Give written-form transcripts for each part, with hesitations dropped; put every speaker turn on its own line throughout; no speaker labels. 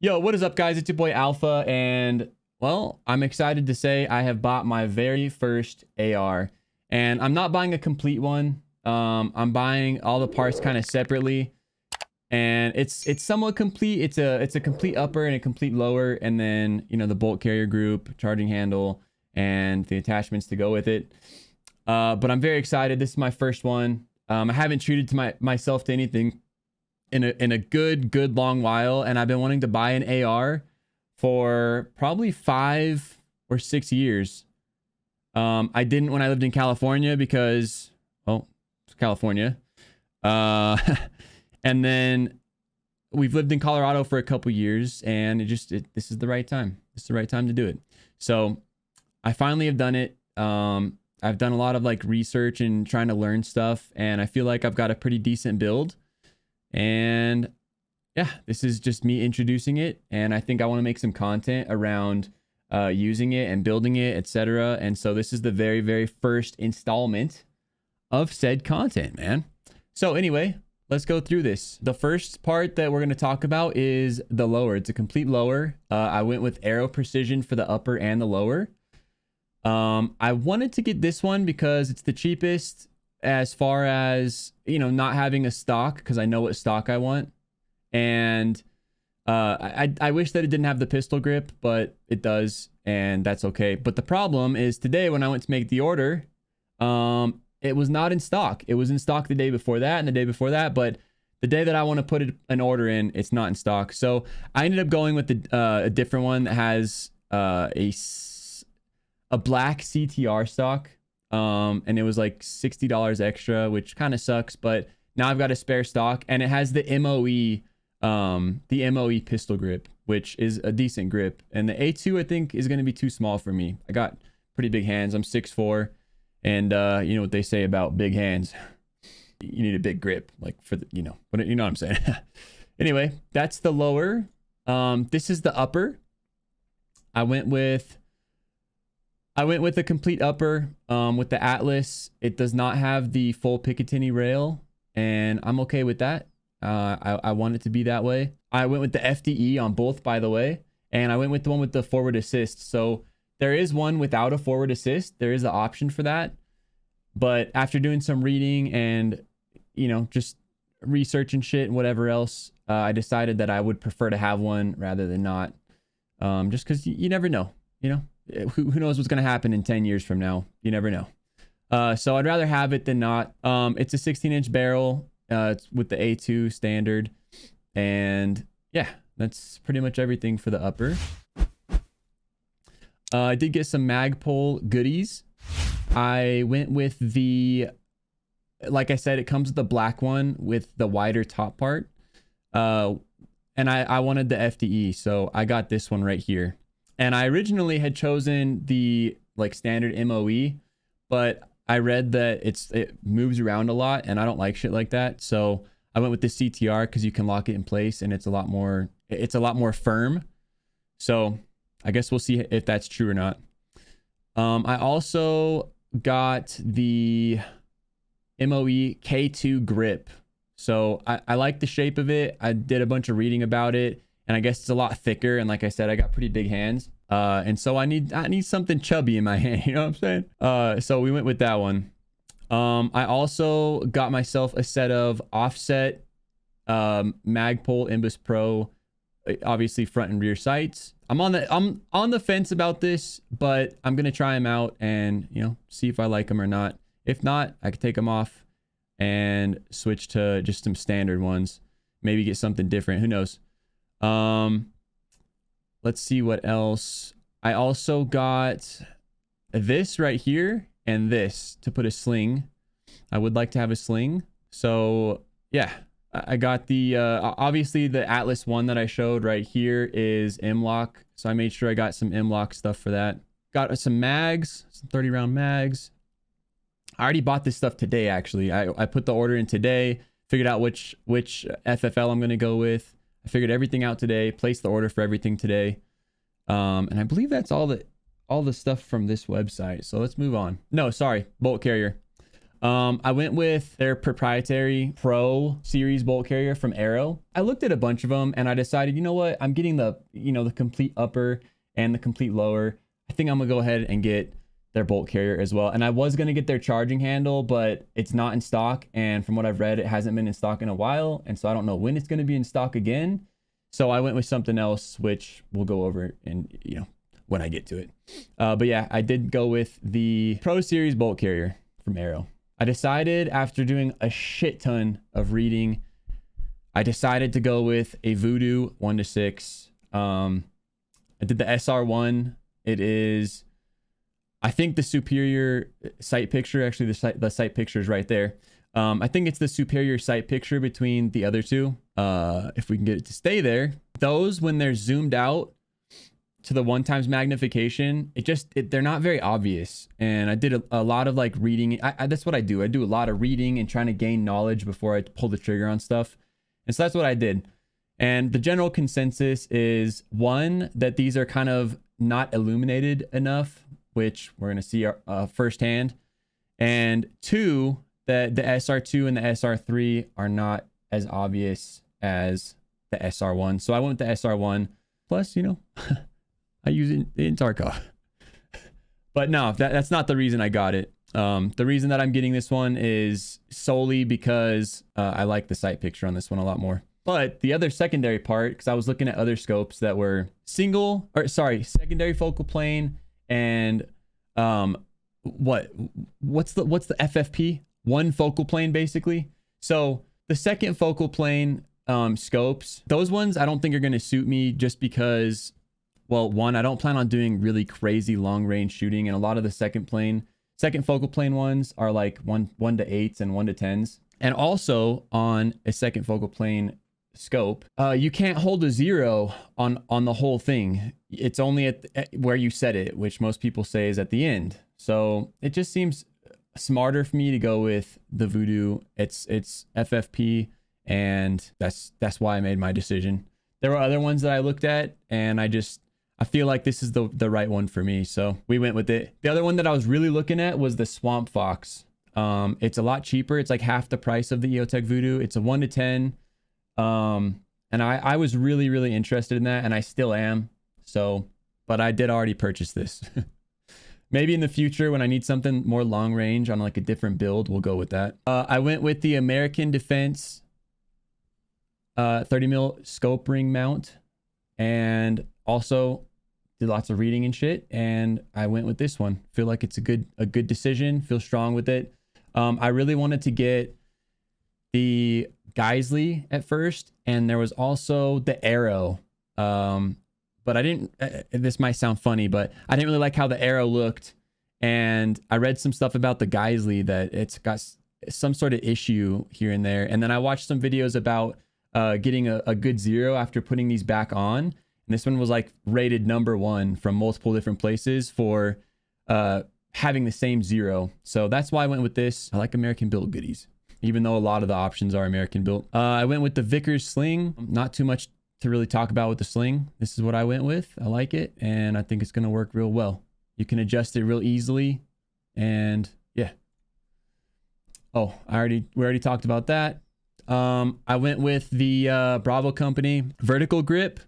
Yo, what is up, guys? It's your boy Alpha, and well, I'm excited to say I have bought my very first AR, and I'm not buying a complete one. I'm buying all the parts kind of separately, and it's somewhat complete. It's a complete upper and a complete lower, and then the bolt carrier group, charging handle, and the attachments to go with it. But I'm very excited. This is my first one. I haven't treated to myself to anything in a good long while, and I've been wanting to buy an AR for probably 5 or 6 years. I didn't when I lived in California because, well, it's California. And then we've lived in Colorado for a couple years, and this is the right time. It's the right time to do it. So I finally have done it. I've done a lot of like research and trying to learn stuff, and I feel like I've got a pretty decent build. And yeah, this is just me introducing it, and I think I want to make some content around using it and building it, etc. And so this is the very first installment of said content, man. So anyway, let's go through this. The first part that we're going to talk about is the lower. It's a complete lower. I went with Aero Precision for the upper and the lower. I wanted to get this one because it's the cheapest as far as, not having a stock, because I know what stock I want. And I wish that it didn't have the pistol grip, but it does, and that's okay. But the problem is today when I went to make the order, it was not in stock. It was in stock the day before that and the day before that, but the day that I want to put an order in, it's not in stock. So I ended up going with a different one that has a black CTR stock. And it was like $60 extra, which kind of sucks, but now I've got a spare stock, and it has the MOE pistol grip, which is a decent grip. And the A2 I think is going to be too small for me. I got pretty big hands. I'm 6'4", and you know what they say about big hands. You need a big grip, like for the, what I'm saying. Anyway, that's the lower. This is the upper. I went with a complete upper with the Atlas. It does not have the full Picatinny rail, and I'm okay with that. I want it to be that way. I went with the FDE on both, by the way, and I went with the one with the forward assist. So there is one without a forward assist. There is an option for that. But after doing some reading and, just research and shit and whatever else, I decided that I would prefer to have one rather than not. Just because you never know, Who knows what's going to happen in 10 years from now? You never know. So I'd rather have it than not. It's a 16-inch barrel. It's with the A2 standard. And yeah, that's pretty much everything for the upper. I did get some Magpul goodies. I went with like I said, it comes with the black one with the wider top part. And I wanted the FDE, so I got this one right here. And I originally had chosen the standard MOE, but I read that it moves around a lot, and I don't like shit like that. So I went with the CTR because you can lock it in place, and it's a lot more firm. So I guess we'll see if that's true or not. I also got the Moe K2 Grip. So I like the shape of it. I did a bunch of reading about it. And I guess it's a lot thicker. And like I said, I got pretty big hands. And so I need something chubby in my hand. You know what I'm saying? So we went with that one. I also got myself a set of offset Magpul Imbus Pro, obviously front and rear sights. I'm on the fence about this, but I'm going to try them out and, see if I like them or not. If not, I could take them off and switch to just some standard ones. Maybe get something different. Who knows? Let's see what else. I also got this right here and this to put a sling. I would like to have a sling. So yeah, I got the, obviously the Atlas one that I showed right here is M-Lock. So I made sure I got some M-Lock stuff for that. Got some mags, some 30 round mags. I already bought this stuff today, actually. I put the order in today, figured out which FFL I'm going to go with. I figured everything out today, placed the order for everything today. And I believe that's all the stuff from this website. So let's move on. No, sorry, bolt carrier. I went with their proprietary Pro series bolt carrier from Arrow. I looked at a bunch of them and I decided, you know what? I'm getting the, the complete upper and the complete lower. I think I'm gonna go ahead and get their bolt carrier as well. And I was gonna get their charging handle, but it's not in stock. And from what I've read, it hasn't been in stock in a while. And so I don't know when it's gonna be in stock again. So I went with something else, which we'll go over in, when I get to it. But yeah, I did go with the Pro Series bolt carrier from Arrow. I decided after doing a shit ton of reading, I decided to go with a Voodoo 1-6. I did the SR1. It is, I think, the superior sight picture. Actually, the sight picture is right there. I think it's the superior sight picture between the other two. If we can get it to stay there. Those, when they're zoomed out to the 1x magnification, they're not very obvious. And I did a lot of like reading. That's what I do. I do a lot of reading and trying to gain knowledge before I pull the trigger on stuff. And so that's what I did. And the general consensus is, one, that these are kind of not illuminated enough, which we're going to see firsthand. And two, that the SR2 and the SR3 are not as obvious as the SR1. So I went with the SR1. Plus, I use it in Tarkov. But no, that's not the reason I got it. The reason that I'm getting this one is solely because I like the sight picture on this one a lot more. But the other secondary part, because I was looking at other scopes that were secondary focal plane and what's the FFP? One focal plane, basically. So the second focal plane scopes, those ones I don't think are going to suit me, just because, well, one, I don't plan on doing really crazy long range shooting, and a lot of the second focal plane ones are like 1 to 8s and 1 to 10s. And also on a second focal plane scope, you can't hold a 0 on the whole thing. It's only at where you set it, which most people say is at the end. So it just seems smarter for me to go with the Voodoo. It's FFP, and that's why I made my decision. There were other ones that I looked at, and I feel like this is the right one for me, so we went with it. The other one that I was really looking at was the Swamp Fox. It's a lot cheaper. It's like half the price of the EOTech Voodoo. It's a 1 to 10. And I was really, really interested in that, and I still am. So, but I did already purchase this. Maybe in the future when I need something more long range on like a different build, we'll go with that. I went with the American Defense 30 mil scope ring mount, and also did lots of reading and shit, and I went with this one. Feel like it's a good decision. Feel strong with it. I really wanted to get the Geisley at first, and there was also the Arrow. But I didn't, this might sound funny, but I didn't really like how the Arrow looked. And I read some stuff about the Geisley that it's got some sort of issue here and there. And then I watched some videos about getting a good 0 after putting these back on. And this one was like rated #1 from multiple different places for having the same 0. So that's why I went with this. I like American built goodies, even though a lot of the options are American built. I went with the Vickers Sling. Not too much to really talk about with the Sling. This is what I went with. I like it, and I think it's going to work real well. You can adjust it real easily, and yeah. Oh, we already talked about that. I went with the Bravo Company vertical grip.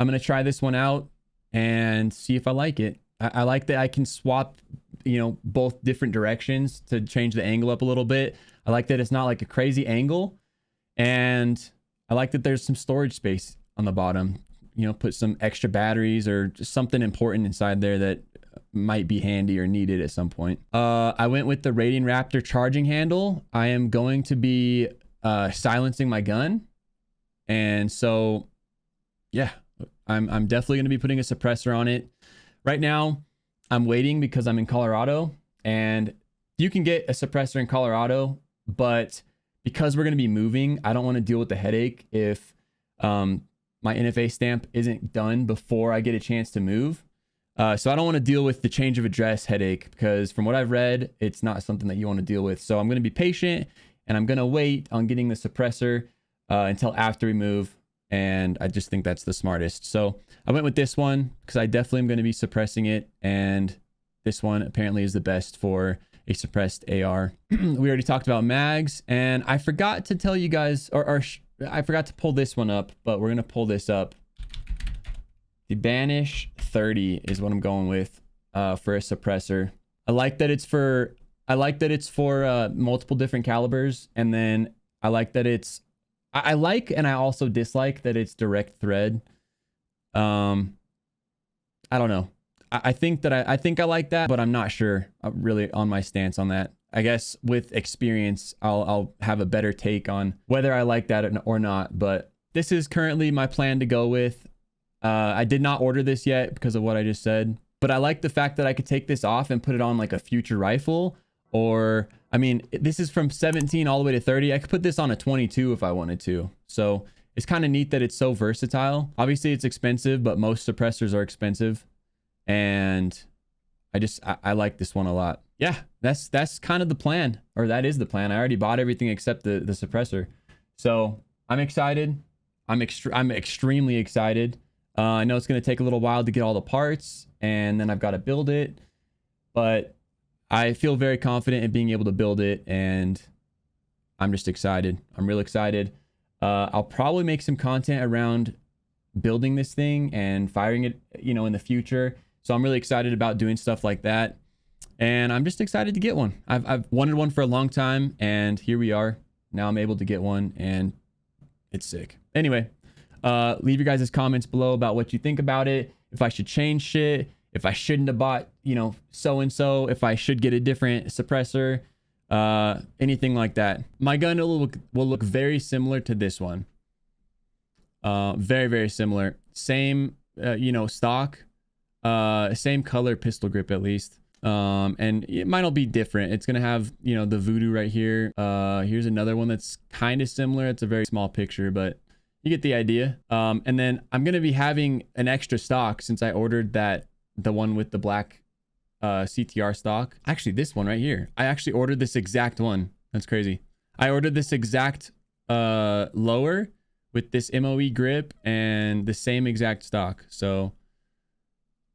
I'm going to try this one out and see if I like it. I like that I can swap, both different directions to change the angle up a little bit. I like that it's not like a crazy angle, and I like that there's some storage space on the bottom. Put some extra batteries or just something important inside there that might be handy or needed at some point. I went with the Radiant Raptor charging handle. I am going to be silencing my gun, and so yeah, I'm definitely going to be putting a suppressor on it. Right now I'm waiting because I'm in Colorado, and you can get a suppressor in Colorado, but because we're going to be moving, I don't want to deal with the headache if my NFA stamp isn't done before I get a chance to move. So I don't want to deal with the change of address headache, because from what I've read, it's not something that you want to deal with. So I'm going to be patient, and I'm going to wait on getting the suppressor until after we move. And I just think that's the smartest. So I went with this one because I definitely am going to be suppressing it. And this one apparently is the best for a suppressed AR. We already talked about mags, and I forgot to tell you guys, I forgot to pull this one up, but we're gonna pull this up. The Banish 30 is what I'm going with for a suppressor. I like that it's for multiple different calibers, and then I like that it's I like and I also dislike that it's direct thread. I don't know. I think I like that, but I'm not sure really on my stance on that. I guess with experience, I'll have a better take on whether I like that or not. But this is currently my plan to go with. I did not order this yet because of what I just said, but I like the fact that I could take this off and put it on like a future rifle, or I mean, this is from 17 all the way to 30. I could put this on a 22 if I wanted to. So it's kind of neat that it's so versatile. Obviously it's expensive, but most suppressors are expensive. And I like this one a lot. Yeah, that's kind of the plan, or that is the plan. I already bought everything except the suppressor. So I'm excited. I'm extremely excited. I know it's going to take a little while to get all the parts, and then I've got to build it, but I feel very confident in being able to build it, and I'm just excited. I'm real excited. I'll probably make some content around building this thing and firing it, you know, in the future. So I'm really excited about doing stuff like that. And I'm just excited to get one. I've wanted one for a long time, and here we are. Now I'm able to get one, and it's sick. Anyway, leave your guys' comments below about what you think about it. If I should change shit, if I shouldn't have bought, you know, so-and-so, if I should get a different suppressor, anything like that. My gun will look very similar to this one. Very, very similar. Same, you know, stock, same color pistol grip at least. And it might not be different. It's gonna have, you know, the voodoo right here. Here's another one that's kind of similar. It's a very small picture, but you get the idea. And then I'm gonna be having an extra stock since I ordered the one with the black CTR stock. Actually, this one right here. I actually ordered this exact one. That's crazy. I ordered this exact lower with this MOE grip and the same exact stock. So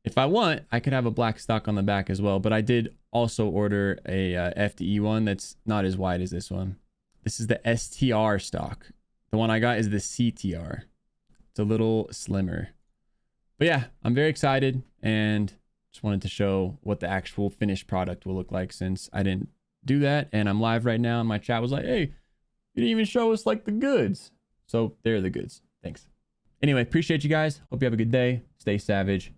if I want, I could have a black stock on the back as well. But I did also order a FDE one that's not as wide as this one. This is the STR stock. The one I got is the CTR. It's a little slimmer. But yeah, I'm very excited, and just wanted to show what the actual finished product will look like, since I didn't do that. And I'm live right now, and my chat was like, hey, you didn't even show us like the goods. So they're the goods. Thanks. Anyway, appreciate you guys. Hope you have a good day. Stay savage.